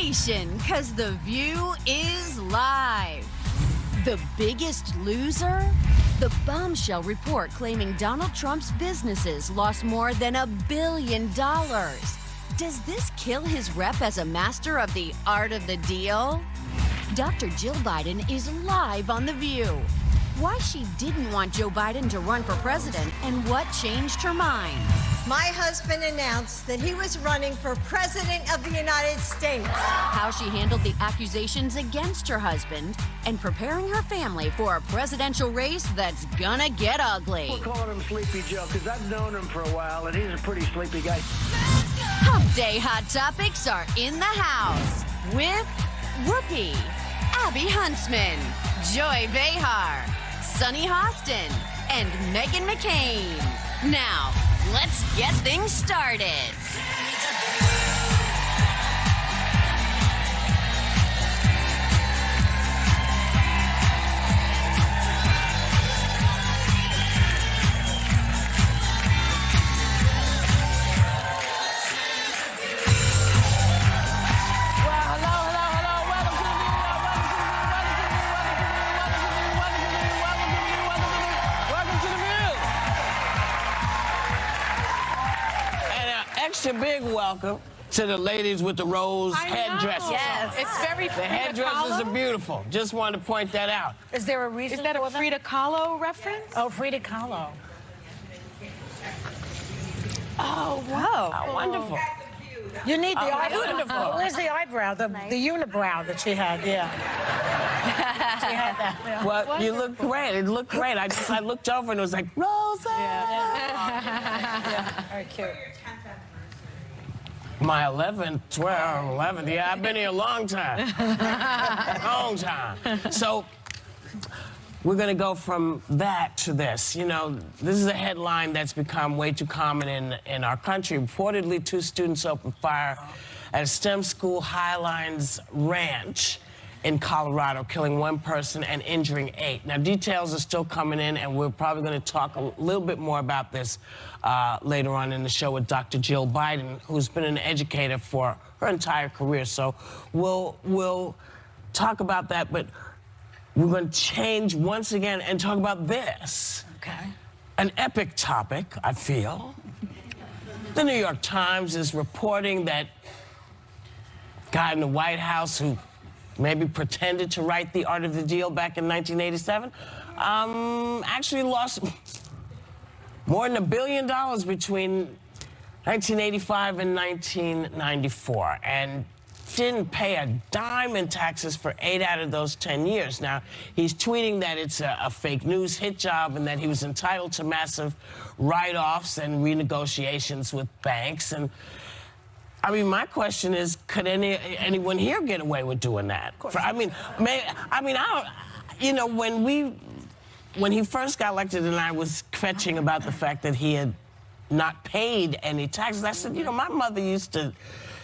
station, 'cause The View is live. The Biggest Loser? The bombshell report claiming Donald Trump's businesses lost more than $1 billion. Does this kill his rep as a master of the art of the deal? Dr. Jill Biden is live on The View. Why she didn't want Joe Biden to run for president and what changed her mind. My husband announced that he was running for president of the United States. How she handled the accusations against her husband and preparing her family for a presidential race that's gonna get ugly. We're calling him Sleepy Joe because I've known him for a while and he's a pretty sleepy guy. Hump Day Hot Topics are in the house with Whoopi, Abby Huntsman, Joy Behar, Sunny Hostin, and Meghan McCain. Now, let's get things started. Extra big welcome to the ladies with the rose headdresses. Yes, it's very The Frida headdresses Kahlo. are beautiful. Just wanted to point that out. Is there a reason? Is that a Frida Kahlo reference? Oh, Frida Kahlo. Oh, wow. Oh, wonderful. You need the eyebrow. Beautiful. Where's the eyebrow? The unibrow that she had, yeah. She had that. Yeah. Well, you look great. It looked great. I looked over and it was like, Rosa. Yeah, very cute. My 11th, 12th, 11th. Yeah, I've been here a long time. Long time. So we're going to go from that to this. You know, this is a headline that's become way too common in our country. Reportedly, 2 students opened fire at a STEM school, Highlines Ranch in Colorado, killing 1 person and injuring 8. Now, details are still coming in, and we're probably going to talk a little bit more about this later on in the show with Dr. Jill Biden, who's been an educator for her entire career. So we'll talk about that, but we're going to change once again and talk about this. Okay. An epic topic, I feel. The New York Times is reporting that guy in the White House who maybe pretended to write The Art of the Deal back in 1987, actually lost more than $1 billion between 1985 and 1994, and didn't pay a dime in taxes for 8 out of those 10 years. Now, he's tweeting that it's a fake news hit job and that he was entitled to massive write-offs and renegotiations with banks. And I mean, my question is, could anyone here get away with doing that? You know, when he first got elected and I was kvetching about the fact that he had not paid any taxes, I said, you know, my mother used to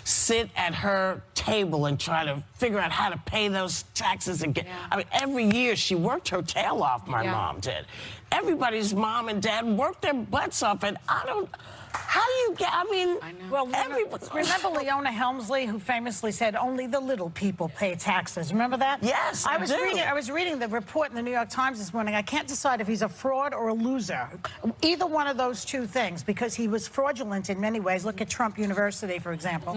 sit at her table and try to figure out how to pay those taxes again. Yeah. I mean, every year she worked her tail off, my mom did. Everybody's mom and dad worked their butts off, and how do you get, I know. Well, remember Leona Helmsley, who famously said, only the little people pay taxes? Remember that? Yes, I was reading the report in the New York Times this morning. I can't decide if he's a fraud or a loser. Either one of those 2 things, because he was fraudulent in many ways. Look at Trump University, for example.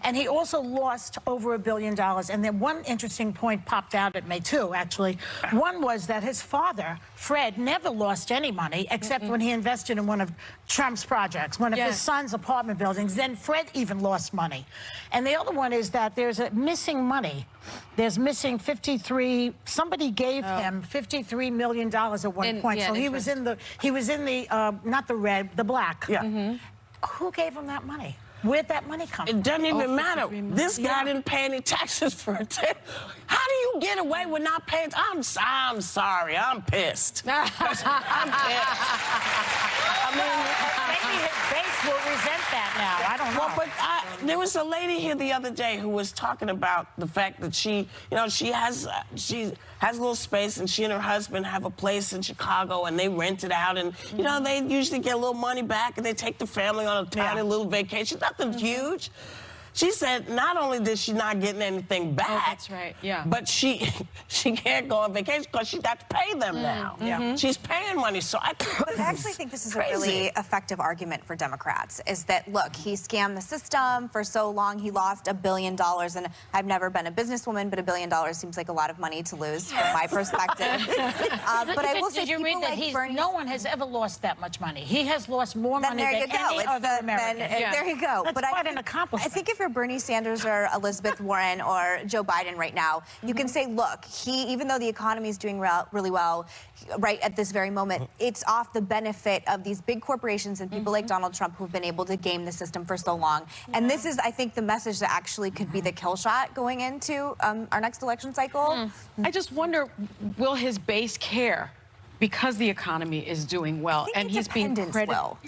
And he also lost over $1 billion. And then one interesting point popped out at me, too, actually. One was that his father, Fred, never lost any money, except when he invested in one of Trump's projects, one of his son's apartment buildings. Then Fred even lost money. And the other one is that there's a missing money. There's missing 53, somebody gave him $53 million at one point. So he was in the, not the red, the black. Yeah. Who gave him that money? Where'd that money come from? It doesn't even matter. This guy didn't pay any taxes for a tip. How do you get away with not paying? I'm sorry. I'm pissed. I'm pissed. I mean, maybe his base will resent that now. I don't know. Well, but there was a lady here the other day who was talking about the fact that she has a little space, and she and her husband have a place in Chicago, and they rent it out, and you know, they usually get a little money back, and they take the family on a tiny little vacation. Nothing huge. She said not only did she not getting anything back, that's right, yeah. but she can't go on vacation because she got to pay them now. Yeah. She's paying money, so I But I actually think this is crazy. a really effective argument for Democrats, is that, look, he scammed the system for so long, he lost $1 billion, and I've never been a businesswoman, but $1 billion seems like a lot of money to lose from my perspective. But I will say Did you people read that like Bernie... no one has ever lost that much money. He has lost more money there than you go. any It's other American. There you go. That's But quite I an think, accomplishment. I think if you're Bernie Sanders or Elizabeth Warren or Joe Biden right now, you can say, look, even though the economy is doing really well right at this very moment, it's off the benefit of these big corporations and people like Donald Trump who've been able to game the system for so long. And this is, I think, the message that actually could be the kill shot going into our next election cycle. I just wonder, will his base care? Because the economy is doing well, think and he's being independents credited. will.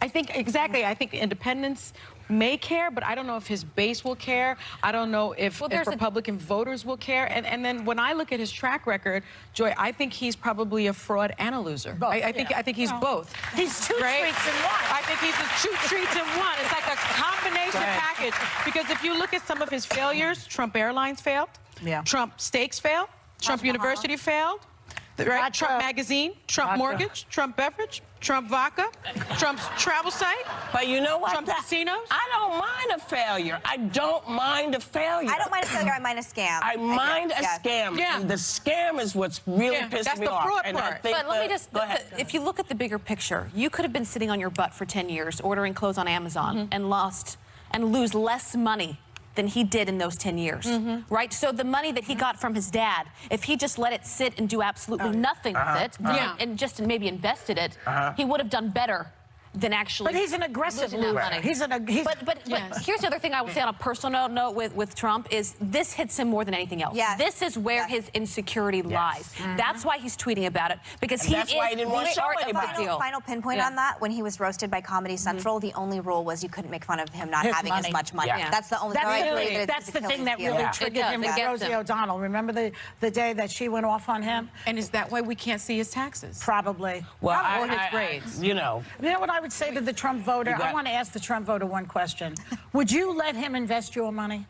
I think exactly. I think independents may care, but I don't know if his base will care. I don't know if Republican voters will care. And then when I look at his track record, Joy, I think he's probably a fraud and a loser. Both, I think he's both. He's two Right? treats in one. I think he's two treats in one. It's like a combination package. Because if you look at some of his failures, Trump Airlines failed. Yeah. Trump Steaks failed. Trump University failed. Right? Vodka. Trump Magazine, Trump Vodka. Mortgage, Trump Beverage, Trump Vodka, Trump's travel site. But you know what? Trump casinos? I don't mind a failure. I don't mind a failure. I don't mind a failure, I mind a scam. I mind a Yeah. scam. Yeah. And the scam is what's really pissing that's me the off. fraud And I part. think But let me just, go ahead. if you look at the bigger picture, you could have been sitting on your butt for 10 years ordering clothes on Amazon and lose less money than he did in those 10 years, right? So the money that he got from his dad, if he just let it sit and do absolutely nothing with it, and just maybe invested it, he would have done better than actually. But he's an aggressive losing that loser. money. But Yes. here's the other thing I would say on a personal note with Trump is this hits him more than anything else. Yes. This is where his insecurity lies. That's why he's tweeting about it, because And he that's is why he didn't want to show part of the anybody. deal. Final pinpoint Yeah. on that, when he was roasted by Comedy Central, the only rule was you couldn't make fun of him not His having money. as much money. Yeah. That's the only That's, I agree really, that that's it's the thing that Achilles really heel. triggered It does, him it with gets Rosie him. O'Donnell. Remember the day that she went off on him? And is that why we can't see his taxes? Probably. Well, Or his grades. You know, You know what I would say to the Trump voter? I want to ask the Trump voter one question. Would you let him invest your money?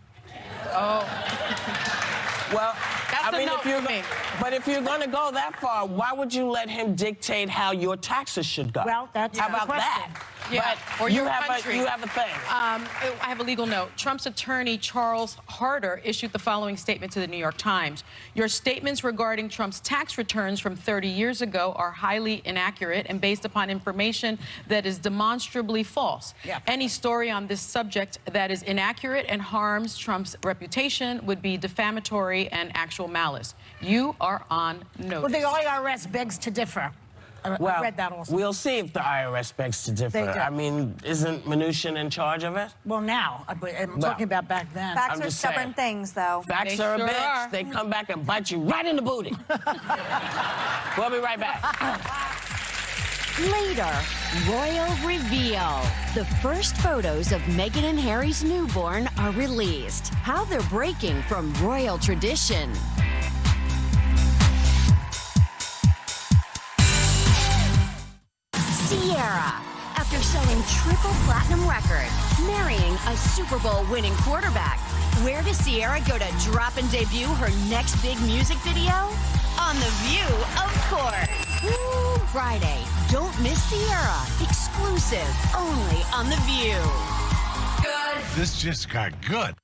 well, That's I a mean, no if you're for me. but if you're going to go that far, why would you let him dictate how your taxes should go? Well, that's how the about question. that? Yeah, But or you your have country. you have a thing. I have a legal note. Trump's attorney, Charles Harder, issued the following statement to the New York Times. Your statements regarding Trump's tax returns from 30 years ago are highly inaccurate and based upon information that is demonstrably false. Yeah. Any story on this subject that is inaccurate and harms Trump's reputation would be defamatory and actual malice. You are on notice. Well, the IRS begs to differ. I read that also. We'll see if the IRS begs to differ. They do. I mean, isn't Mnuchin in charge of it? Well, now. I'm talking about back then. Facts I'm are just stubborn saying. things, though. Facts They are a sure bitch. are. They come back and bite you right in the booty. We'll be right back. Later, royal reveal. The first photos of Meghan and Harry's newborn are released. How they're breaking from royal tradition. Ciara, after selling triple platinum record, marrying a Super Bowl winning quarterback. Where does Ciara go to drop and debut her next big music video? On The View, of course. Woo, Friday. Don't miss Ciara. Exclusive only on The View. This just got good.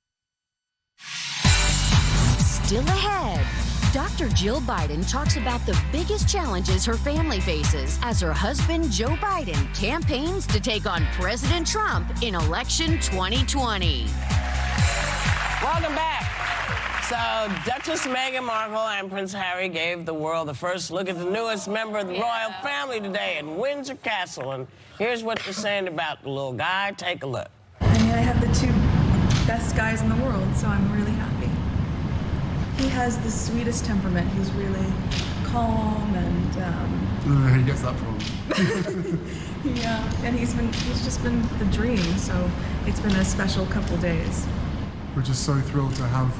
Still ahead. Dr. Jill Biden talks about the biggest challenges her family faces as her husband, Joe Biden, campaigns to take on President Trump in election 2020. Welcome back. So, Duchess Meghan Markle and Prince Harry gave the world the first look at the newest member of the royal family today in Windsor Castle. And here's what they're saying about the little guy. Take a look. I mean, I have the two best guys in the world, so I'm really happy. He has the sweetest temperament. He's really calm and I don't know who he gets that from. yeah, and he's just been the dream. So it's been a special couple days. We're just so thrilled to have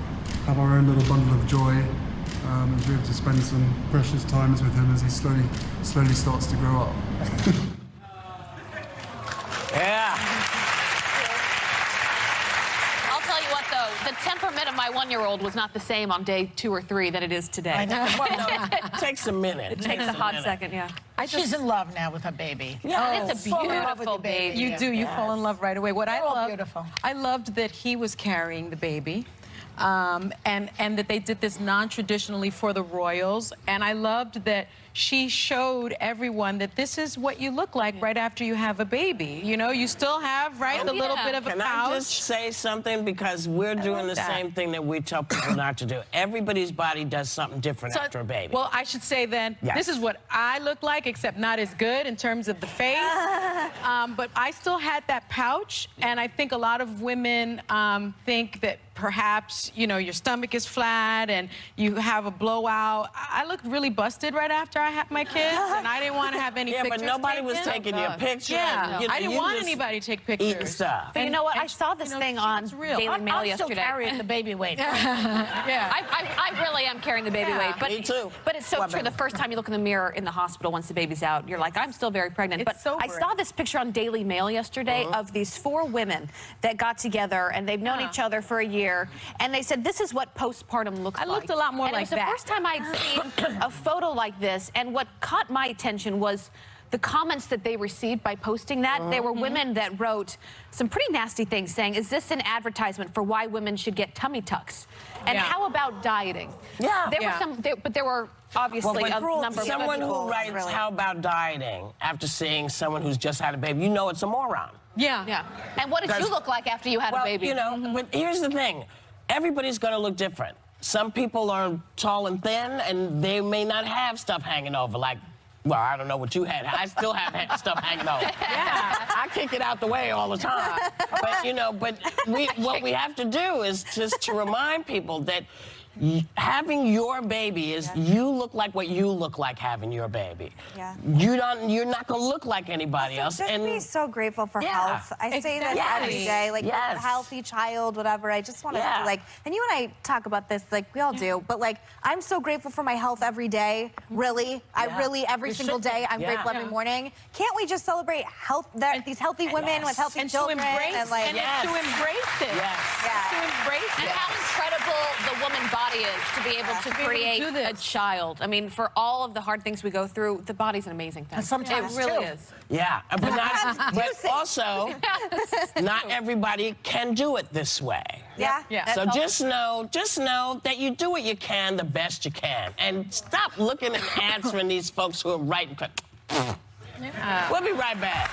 our own little bundle of joy and to be able to spend some precious times with him as he slowly starts to grow up. I'll Yeah. my 1-year-old was not the same on day 2 or 3 than it is today. I know. Well, no, it takes a minute. It takes a hot second, yeah. She's in love now with her baby. Yeah, it's a fall in love with beautiful your baby. baby. You do. You fall in love right away. What I all loved, beautiful. I loved that he was carrying the baby, and that they did this non-traditionally for the royals. And I loved that she showed everyone that this is what you look like right after you have a baby. You know, you still have the little bit of a Can pouch. I just say something? Because we're doing the same thing that we tell people not to do. Everybody's body does something different after a baby. Well, I should say then, this is what I look like, except not as good in terms of the face. But I still had that pouch, and I think a lot of women think that perhaps, you know, your stomach is flat and you have a blowout. I looked really busted right after I had my kids, and I didn't want to have any pictures but nobody was taken. taking your picture. Yeah, You know, I didn't you want just anybody to take pictures. eating stuff. But you know what? I saw this thing on Daily Mail I'm yesterday. still carrying the baby weight. Yeah. I really am carrying the baby weight. But, Me too. But it's so true. The first time you look in the mirror in the hospital once the baby's out, you're like, I'm still very pregnant. It's But sobering. I saw this picture on Daily Mail yesterday of these 4 women that got together, and they've known each other for a year, and they said, this is what postpartum looks like. I looked a lot more and like it was the that. first time I'd seen a photo like this, and what caught my attention was the comments that they received by posting that. There were women that wrote some pretty nasty things saying, is this an advertisement for why women should get tummy tucks? And how about dieting? Yeah. There were some, but there were obviously a number of someone people, who writes, really. how about dieting, after seeing someone who's just had a baby, you know it's a moron. Yeah. Yeah. And what did you look like after you had a baby? You know, but here's the thing. Everybody's going to look different. Some people are tall and thin, and they may not have stuff hanging over, like, well, I don't know what you had. I still have stuff hanging over. Yeah. I kick it out the way all the time. But, you know, what we have to do is just to remind people that having your baby is you look like what you look like having your baby. Yeah. You're not gonna look like anybody else. Just And be so grateful for Yeah, health. I say this exactly. every day, like Yes. a healthy child, whatever. I just want to Yeah. like, and you and I talk about this, like we all do, but like I'm so grateful for my health every day. Really, I really every single day I'm grateful every morning. Can't we just celebrate health? These healthy women with healthy And children, to embrace, and like to embrace it. Yes. Yeah. To embrace And it. how incredible the woman body is to be able to to be able to create do this. a child. I mean, for all of the hard things we go through, the body's an amazing thing. And sometimes it really too. is. Yeah, but also, not everybody can do it this way. Yeah. Yeah. So just know that you do what you can the best you can, and stop looking and answering these folks who are writing. We'll be right back.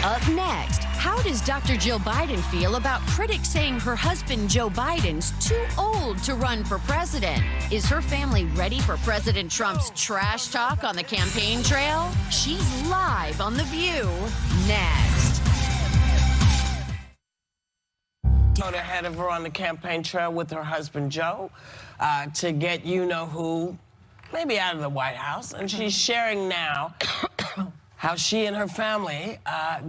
Up next, how does Dr. Jill Biden feel about critics saying her husband Joe Biden's too old to run for president? Is her family ready for President Trump's trash talk on the campaign trail? She's live on The View next. Out ahead of her on the campaign trail with her husband Joe to get you-know-who maybe out of the White House, and she's sharing now how she and her family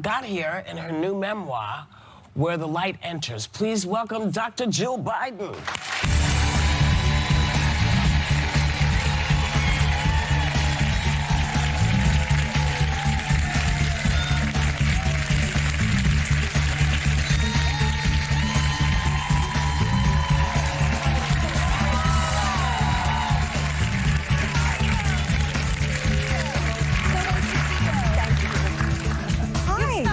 got here in her new memoir, Where the Light Enters. Please welcome Dr. Jill Biden. Hi.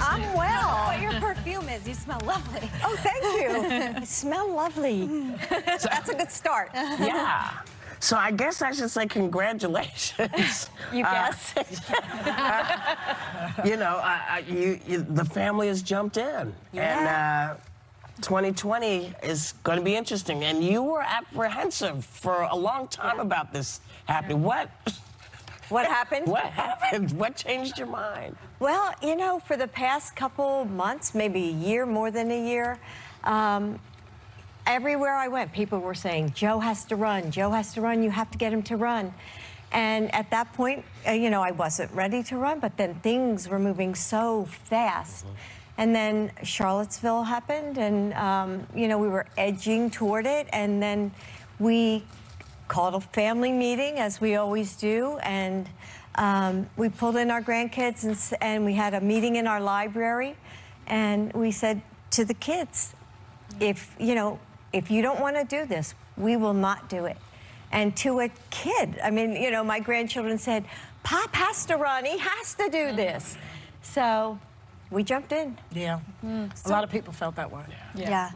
I'm well. What your perfume is. You smell lovely. Oh, thank you. I smell lovely. That's a good start. Yeah. So I guess I should say congratulations. You guess. You know, the family has jumped in. Yeah. And 2020 is going to be interesting. And you were apprehensive for a long time about this happening. What happened? What happened? What changed your mind? Well, you know, for the past couple months, maybe a year, more than a year, everywhere I went, people were saying, Joe has to run. Joe has to run. You have to get him to run. And at that point, you know, I wasn't ready to run, but then things were moving so fast. And then Charlottesville happened, and, you know, we were edging toward it. And then we called a family meeting, as we always do, and we pulled in our grandkids, and we had a meeting in our library. And we said to the kids, if you don't want to do this, we will not do it. And to a kid, I mean, my grandchildren said, Pop has to run, he has to do this. So we jumped in. Yeah. A lot of people felt that way. Yeah.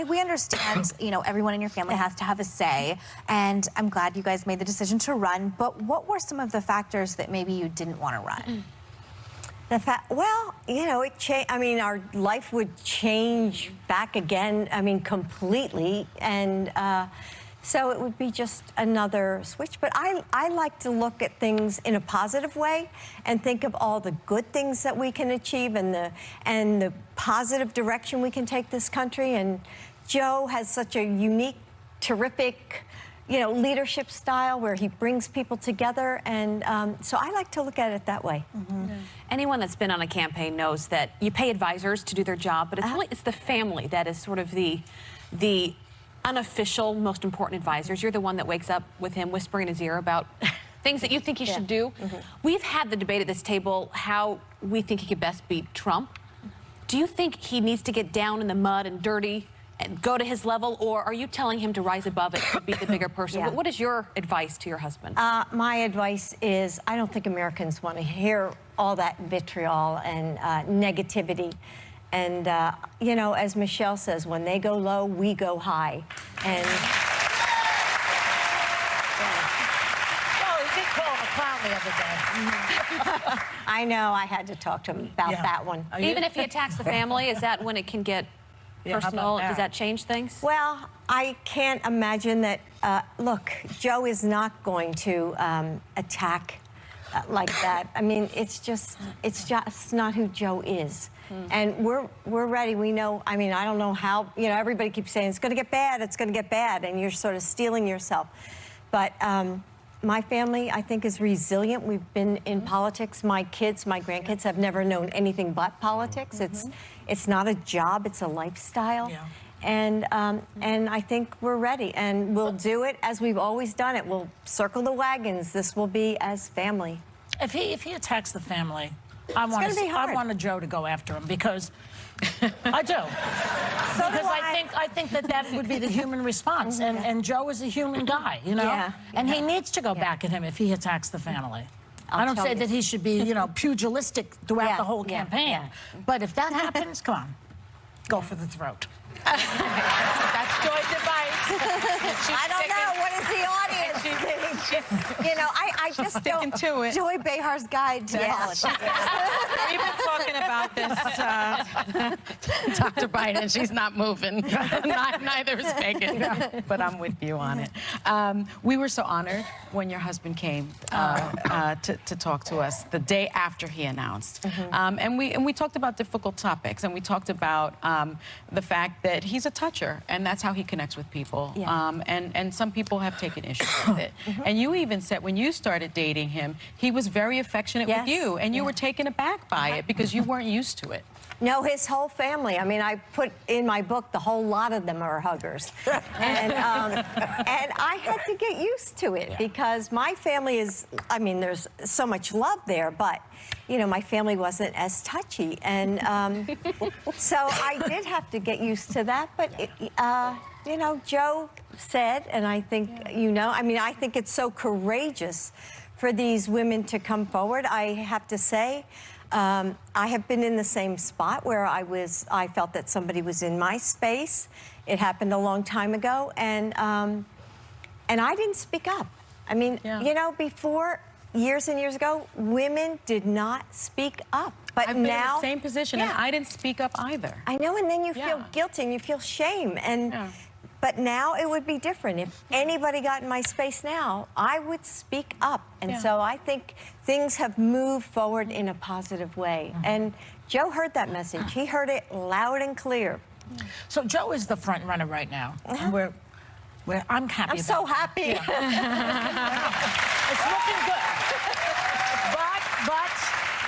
We understand, everyone in your family has to have a say, and I'm glad you guys made the decision to run, but what were some of the factors that maybe you didn't want to run? Well, it changed. I mean, our life would change back again, completely. And so it would be just another switch. But I like to look at things in a positive way and think of all the good things that we can achieve and the positive direction we can take this country. And Joe has such a unique, terrific, leadership style where he brings people together. And so I like to look at it that way. Mm-hmm. Yeah. Anyone that's been on a campaign knows that you pay advisors to do their job, but it's the family that is sort of the unofficial, most important advisors. You're the one that wakes up with him whispering in his ear about things that you think he should do. Mm-hmm. We've had the debate at this table how we think he could best beat Trump. Do you think he needs to get down in the mud and dirty and go to his level, or are you telling him to rise above it and be the bigger person? Yeah. What is your advice to your husband? My advice is I don't think Americans want to hear all that vitriol and negativity. And, as Michelle says, when they go low, we go high. And Well, he did call him a clown the other day. I know I had to talk to him about that one. Even if he attacks the family, is that when it can get personal? Does that change things? Well, I can't imagine that. Look, Joe is not going to attack like that. I mean, it's just not who Joe is. And we're ready. We know. I mean, I don't know how. Everybody keeps saying it's going to get bad. It's going to get bad, and you're sort of steeling yourself. But my family, I think, is resilient. We've been in politics. My grandkids have never known anything but politics. It's not a job. It's a lifestyle. Yeah. And I think we're ready, and we'll do it as we've always done it. We'll circle the wagons. This will be as family. If he attacks the family, I want a Joe to go after him because I do. So because I think that would be the human response, and Joe is a human guy, Yeah. and he needs to go back at him if he attacks the family. I don't say that he should be, pugilistic throughout the whole campaign, but if that happens, come on, go for the throat. That's Joy's advice. I don't know. What is the audience think? I just sticking don't. to it. Joy Behar's Guide to Politics. We've been talking about this, Dr. Biden. She's not moving. Neither is Megan, but I'm with you on it. We were so honored when your husband came to talk to us the day after he announced, and we talked about difficult topics, and we talked about the fact that he's a toucher, and that's how he connects with people. Yeah. And some people have taken issue with it. And you even said when you started dating him, he was very affectionate with you, and you were taken aback by it because you weren't used to it. No, his whole family. I mean, I put in my book the whole lot of them are huggers, and I had to get used to it because my family is. I mean, there's so much love there, but my family wasn't as touchy, and so I did have to get used to that. But Joe said, and I think I mean, I think it's so courageous for these women to come forward. I have to say. I have been in the same spot where I felt that somebody was in my space. It happened a long time ago, and I didn't speak up. I mean, before, years and years ago, women did not speak up. But I've been now, in the same position, and I didn't speak up either. I know, and then you feel guilty and you feel shame, But now it would be different. If anybody got in my space now, I would speak up. And so I think things have moved forward in a positive way. And Joe heard that message. He heard it loud and clear. So Joe is the front runner right now. And I'm happy I'm so happy. It's looking good. But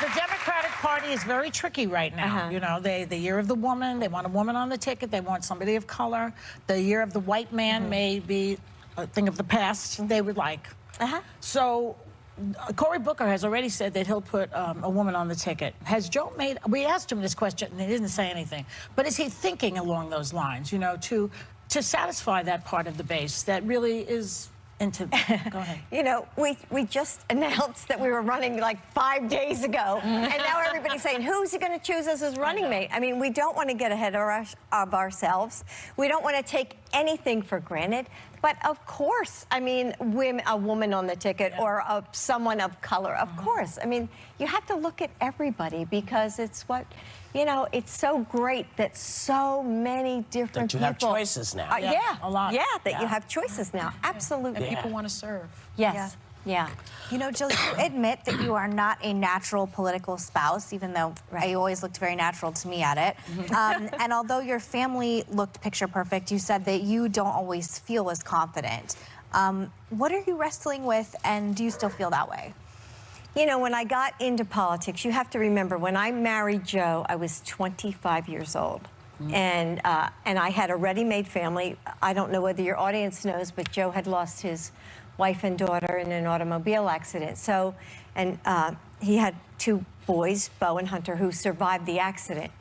the Democratic Party is very tricky right now. The year of the woman, they want a woman on the ticket. They want somebody of color. The year of the white man may be a thing of the past they would like. So Cory Booker has already said that he'll put a woman on the ticket. Has Joe made? We asked him this question, and he didn't say anything. But is he thinking along those lines? You know, to satisfy that part of the base that really is into. Go ahead. You know, we just announced that we were running like 5 days ago, and now everybody's saying, who's he going to choose as his running mate? I mean, we don't want to get ahead of ourselves. We don't want to take anything for granted. But of course, I mean, a woman on the ticket or someone of color, of course. I mean, you have to look at everybody because it's what, you know, it's so great that so many different that you people. have choices now. Yeah, a lot. Yeah, that you have choices now. Absolutely. And people want to serve. Yes. Yeah. You know, Jill, you admit that you are not a natural political spouse, even though you always looked very natural to me at it. And although your family looked picture perfect, you said that you don't always feel as confident. What are you wrestling with, and do you still feel that way? You know, when I got into politics, you have to remember, when I married Joe, I was 25 years old. And I had a ready-made family. I don't know whether your audience knows, but Joe had lost his wife and daughter in an automobile accident. So, and he had 2 boys, Bo and Hunter, who survived the accident.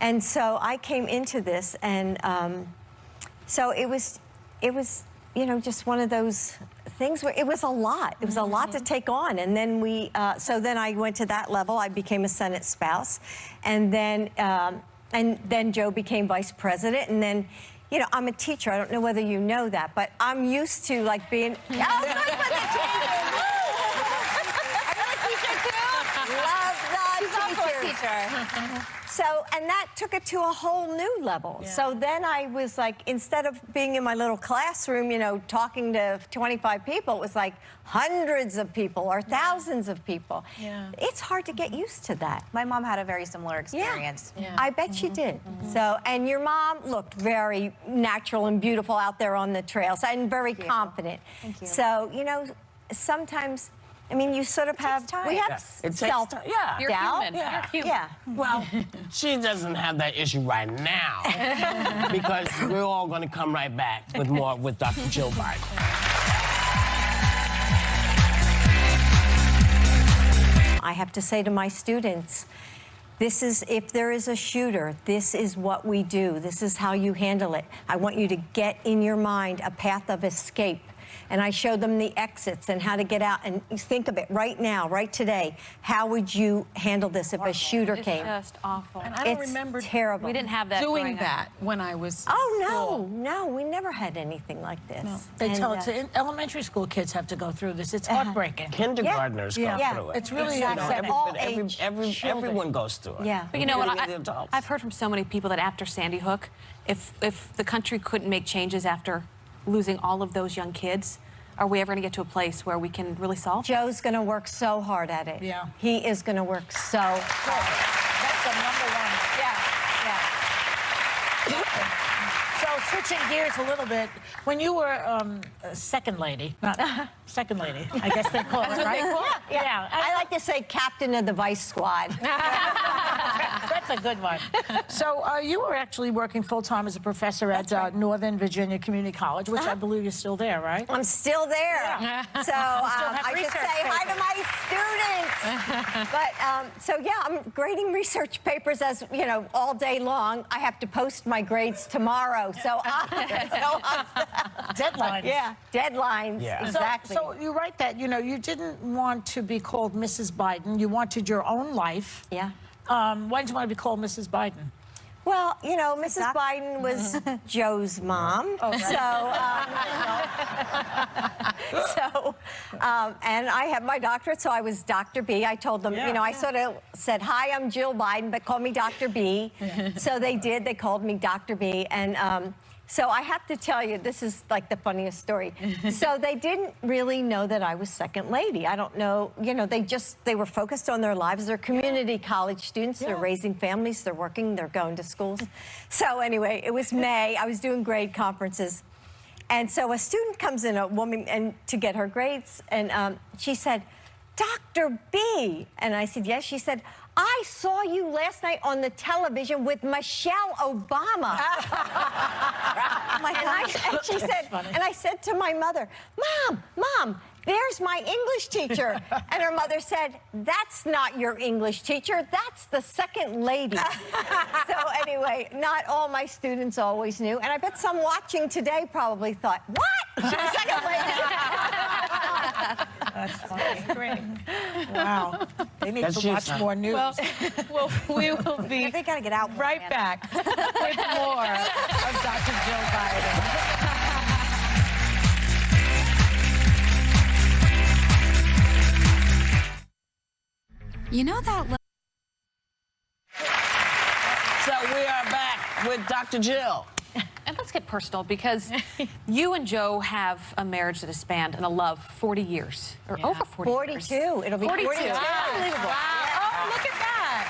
And so I came into this, and so it was, you know, just one of those things where it was a lot. It was a lot to take on. And then so then I went to that level. I became a Senate spouse, and then Joe became vice president, and then. You know, I'm a teacher. I don't know whether you know that, but I'm used to like being. I'm a teacher too. Love the teacher. So, and that took it to a whole new level. Yeah. So then I was like, instead of being in my little classroom, you know, talking to 25 people, it was like hundreds of people or thousands of people. Yeah. It's hard to get used to that. My mom had a very similar experience. Yeah. I bet she did. So, and your mom looked very natural and beautiful out there on the trails and very confident. Thank you. So, you know, sometimes, I mean, you sort of have, we have self-doubt. You're human. Yeah. You're human. Yeah. Well, she doesn't have that issue right now because we're all going to come right back with more with Dr. Jill Biden. I have to say to my students, this is, if there is a shooter, this is what we do. This is how you handle it. I want you to get in your mind a path of escape. And I show them the exits and how to get out. And think of it right now, right today. How would you handle this if a shooter came? It's just awful. And I don't remember terrible. We didn't have that doing that when I was Oh, no, we never had anything like this. No. They tell it to elementary school kids have to go through this. It's heartbreaking. Kindergartners go through it. It's really Exactly. upsetting. Everyone goes through it. Yeah. But you know what? Even the adults. I've heard from so many people that after Sandy Hook, if the country couldn't make changes after losing all of those young kids, are we ever going to get to a place where we can really solve it? Joe's going to work so hard at it. Yeah. He is going to work so hard. That's the number one. Yeah. So switching gears a little bit, when you were second lady, not second lady, I guess they call it, right? Yeah. I like to say captain of the vice squad. That's a good one. So you were actually working full-time as a professor at Northern Virginia Community College, which I believe you're still there, right? I'm still there. Yeah. So I should say hi to my students. But so yeah, I'm grading research papers as, you know, all day long. I have to post my grades tomorrow. So Deadlines. Yeah, deadlines. Yeah. Exactly. So you write that, you know, you didn't want to be called Mrs. Biden. You wanted your own life. Yeah. Why did you want to be called Mrs. Biden? Well, you know, Mrs. Biden was Joe's mom. Oh, And I have my doctorate, so I was Dr. B. I told them, you know, I sort of said, hi, I'm Jill Biden, but call me Dr. B. So they did. They called me Dr. B. And so I have to tell you, this is like the funniest story. So they didn't really know that I was second lady. I don't know, you know, they were focused on their lives. They're community college students. They're raising families. They're working. They're going to schools. So anyway, it was May. I was doing grade conferences. And so a student comes in, a woman, and to get her grades, and she said, Dr. B. And I said, yes. She said, I saw you last night on the television with Michelle Obama. Oh my gosh. And she said, and I said to my mother, Mom, there's my English teacher. And her mother said, that's not your English teacher, that's the second lady. So anyway, not all my students always knew. And I bet some watching today probably thought, what? She's the second lady. That's funny. Great. Wow. They need That's to watch just- more news. Well, we will be They got to get out more, right man. back with more of Dr. Jill Biden. You know that. So we are back with Dr. Jill. And let's get personal, because you and Joe have a marriage that has spanned and a love 40 years, or over 40 years. 42. It'll be 42. Unbelievable. Oh, look at that.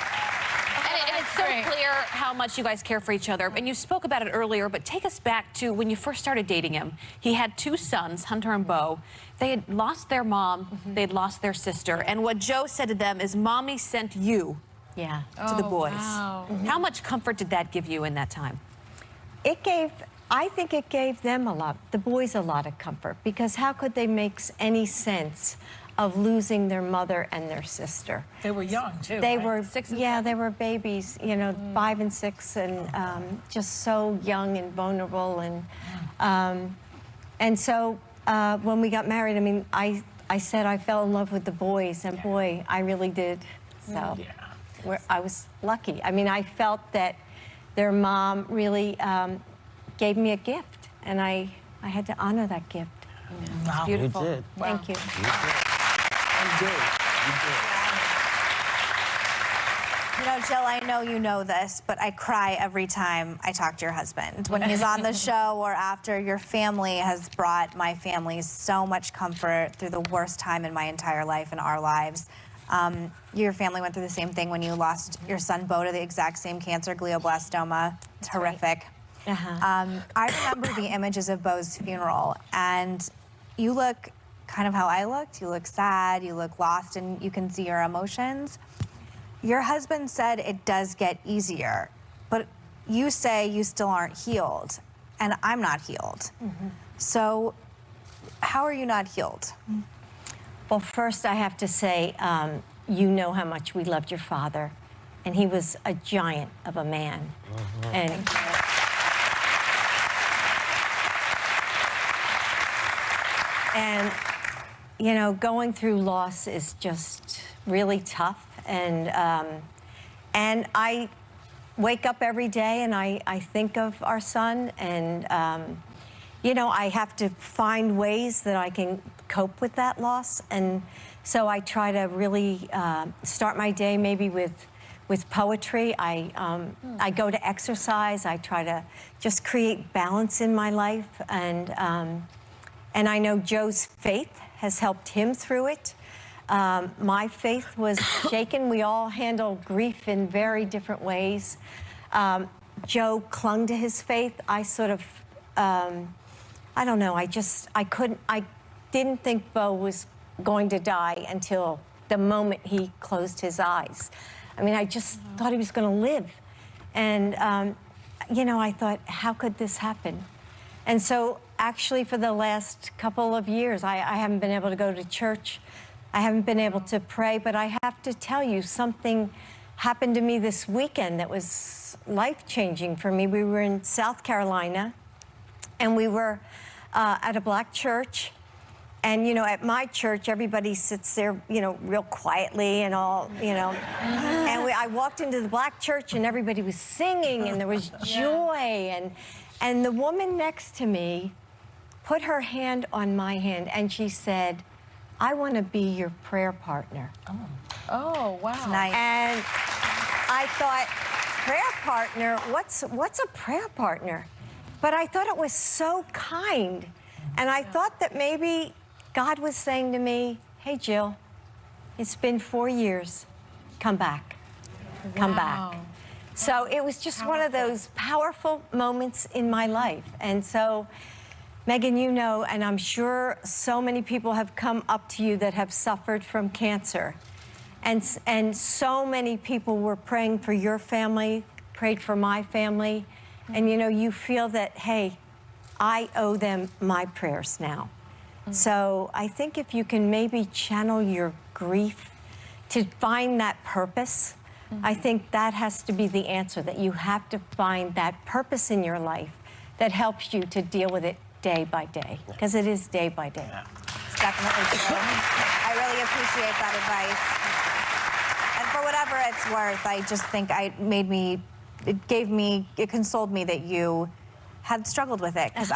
And it's so clear how much you guys care for each other. And you spoke about it earlier, but take us back to when you first started dating him. He had 2 sons, Hunter and Beau. They had lost their mom, they'd lost their sister. And what Joe said to them is, Mommy sent you Yeah. to the boys. Wow. How much comfort did that give you in that time? I think it gave them the boys a lot of comfort, because how could they make any sense of losing their mother and their sister? They were young, too. They right? were, 6 and yeah, 7? they were babies, you know, 5 and 6, and just so young and vulnerable. And so when we got married, I mean, I said I fell in love with the boys, and boy, I really did. So I was lucky. I mean, I felt that their mom really gave me a gift, and I had to honor that gift. Wow. Beautiful. You did. Thank you. You know, Jill, I know you know this, but I cry every time I talk to your husband. When he's on the show or after, your family has brought my family so much comfort through the worst time in my entire life and our lives. Your family went through the same thing when you lost your son, Beau, to the exact same cancer, glioblastoma. It's horrific. I remember the images of Beau's funeral, and you look kind of how I looked. You look sad, you look lost, and you can see your emotions. Your husband said it does get easier, but you say you still aren't healed, and I'm not healed. So how are you not healed? Well, first I have to say, you know how much we loved your father, and he was a giant of a man. And, you know, going through loss is just really tough. And I wake up every day and I think of our son, and, you know, I have to find ways that I can cope with that loss. And so I try to really start my day maybe with poetry. I go to exercise. I try to just create balance in my life. And I know Joe's faith has helped him through it. My faith was shaken. We all handle grief in very different ways. Joe clung to his faith. I sort of, I don't know, I didn't think Beau was going to die until the moment he closed his eyes. I mean, I just thought he was going to live. And, you know, I thought, how could this happen? And so actually for the last couple of years, I haven't been able to go to church. I haven't been able to pray, but I have to tell you, something happened to me this weekend that was life-changing for me. We were in South Carolina, and we were at a black church. And, you know, at my church, everybody sits there, you know, real quietly and all, you know. And I walked into the black church, and everybody was singing, and there was joy. And the woman next to me put her hand on my hand, and she said, I want to be your prayer partner. Oh, wow. Nice. And I thought, prayer partner? What's a prayer partner? But I thought it was so kind. And I thought that maybe God was saying to me, hey, Jill, it's been 4 years. Come back. Come back. So it was just one of those powerful moments in my life. And so, Megan, you know, and I'm sure so many people have come up to you that have suffered from cancer. And so many people were praying for your family, prayed for my family. And you know, you feel that, hey, I owe them my prayers now. So I think if you can maybe channel your grief to find that purpose, I think that has to be the answer, that you have to find that purpose in your life that helps you to deal with it day by day, because it is day by day. It's definitely true. I really appreciate that advice. And for whatever it's worth, I just think it consoled me that you had struggled with it, because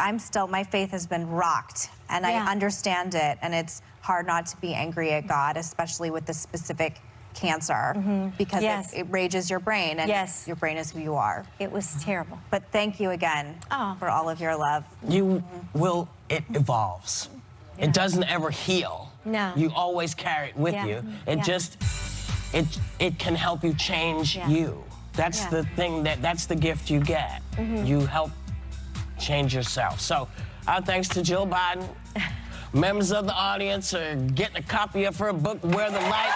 my faith has been rocked, and I understand it, and it's hard not to be angry at God, especially with this specific cancer, because it rages your brain, and your brain is who you are. It was terrible. But thank you again for all of your love. You will, it evolves. It doesn't ever heal. No. You always carry it with you. It just, it can help you change you. That's the thing, that's the gift you get. You help change yourself. So our thanks to Jill Biden. Members of the audience are getting a copy of her book, Where the Light